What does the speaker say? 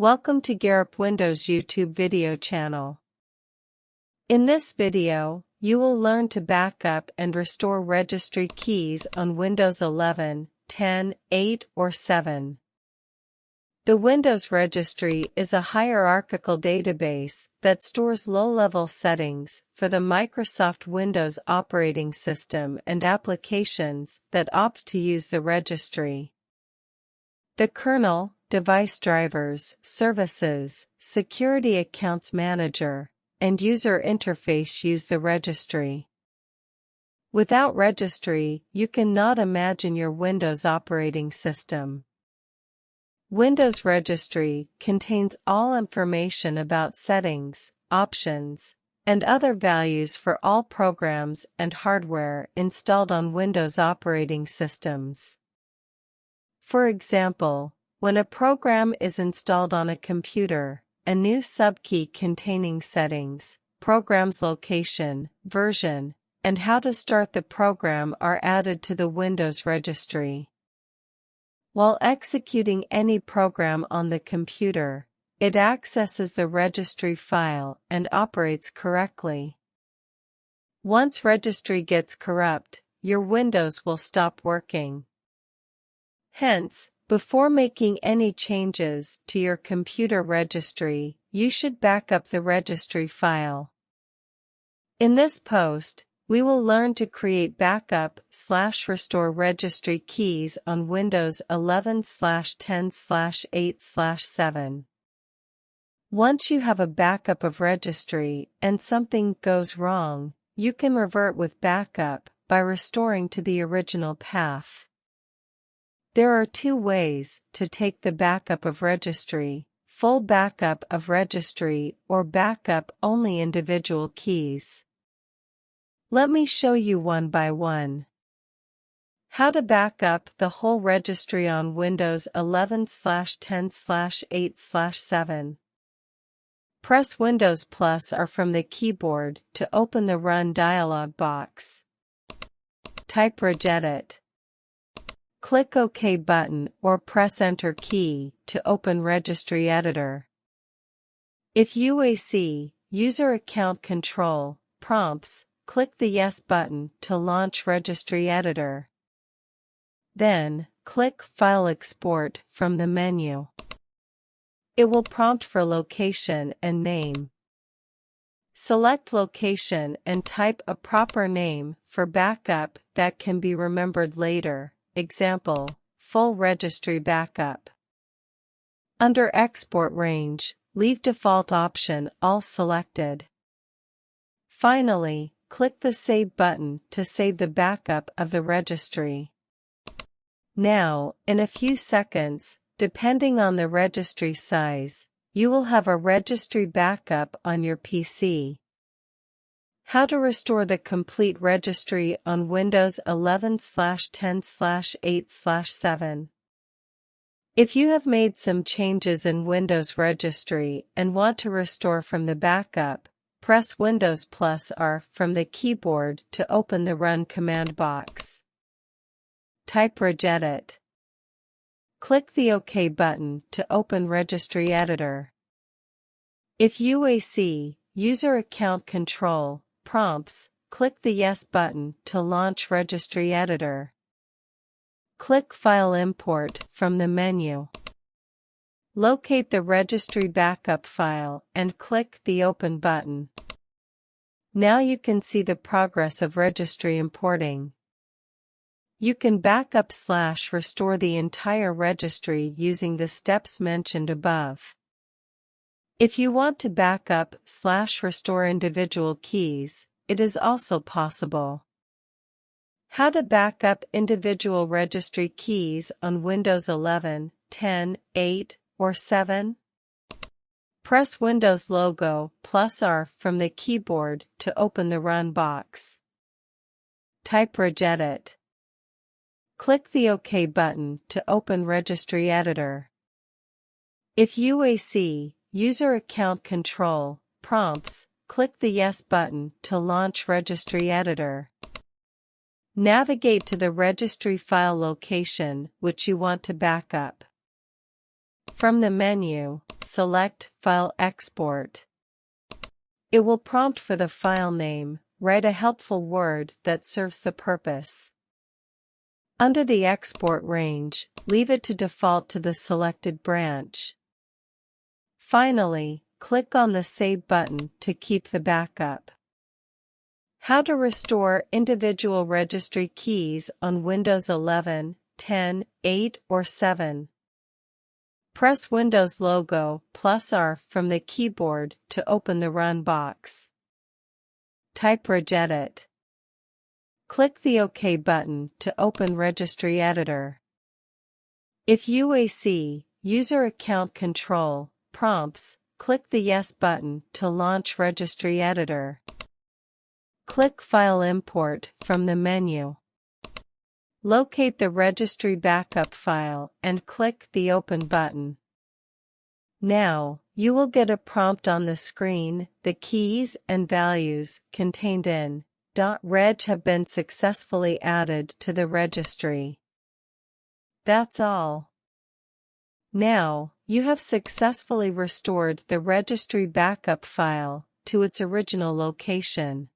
Welcome to GearUpWindows YouTube video channel. In this video, you will learn to backup and restore registry keys on Windows 11, 10, 8, or 7. The Windows Registry is a hierarchical database that stores low-level settings for the Microsoft Windows operating system and applications that opt to use the registry. The kernel, device drivers, services, security accounts manager, and user interface use the registry. Without registry, you cannot imagine your Windows operating system. Windows Registry contains all information about settings, options, and other values for all programs and hardware installed on Windows operating systems. For example, when a program is installed on a computer, a new subkey containing settings, program's location, version, and how to start the program are added to the Windows Registry. While executing any program on the computer, it accesses the registry file and operates correctly. Once registry gets corrupt, your Windows will stop working. Hence, before making any changes to your computer registry, you should back up the registry file. In this post, we will learn to create backup/restore registry keys on Windows 11/10/8/7. Once you have a backup of registry and something goes wrong, you can revert with backup by restoring to the original path. There are two ways to take the backup of registry: full backup of registry or backup only individual keys. Let me show you one by one. How to backup the whole registry on Windows 11/10/8/7. Press Windows +R from the keyboard to open the Run dialog box. Type regedit. Click OK button or press Enter key to open Registry Editor. If UAC, User Account Control, prompts, click the Yes button to launch Registry Editor. Then, click File Export from the menu. It will prompt for location and name. Select location and type a proper name for backup that can be remembered later. Example, full registry backup. Under Export Range, leave default option All selected. Finally, click the Save button to save the backup of the registry. Now, in a few seconds, depending on the registry size, you will have a registry backup on your PC. How to restore the complete registry on Windows 11/10/8/7. If you have made some changes in Windows Registry and want to restore from the backup, press Windows +R from the keyboard to open the Run command box. Type regedit. Click the OK button to open Registry Editor. If UAC, User Account Control, prompts, click the Yes button to launch Registry Editor. Click File Import from the menu. Locate the registry backup file and click the Open button. Now you can see the progress of registry importing. You can backup/restore the entire registry using the steps mentioned above. If you want to backup/restore individual keys, it is also possible. How to backup individual registry keys on Windows 11, 10, 8, or 7? Press Windows logo +R from the keyboard to open the Run box. Type regedit. Click the OK button to open Registry Editor. If UAC, User Account Control, prompts, click the Yes button to launch Registry Editor. Navigate to the registry file location which you want to backup. From the menu, select File Export. It will prompt for the file name. Write a helpful word that serves the purpose. Under the export range, leave it to default to the selected branch. Finally, click on the Save button to keep the backup. How to restore individual registry keys on Windows 11, 10, 8 or 7. Press Windows logo +R from the keyboard to open the Run box. Type regedit. Click the OK button to open Registry Editor. If UAC, User Account Control, prompts, click the Yes button to launch Registry Editor. Click File Import from the menu. Locate the registry backup file and click the Open button. Now, you will get a prompt on the screen. The keys and values contained in .reg have been successfully added to the registry. That's all. Now, you have successfully restored the registry backup file to its original location.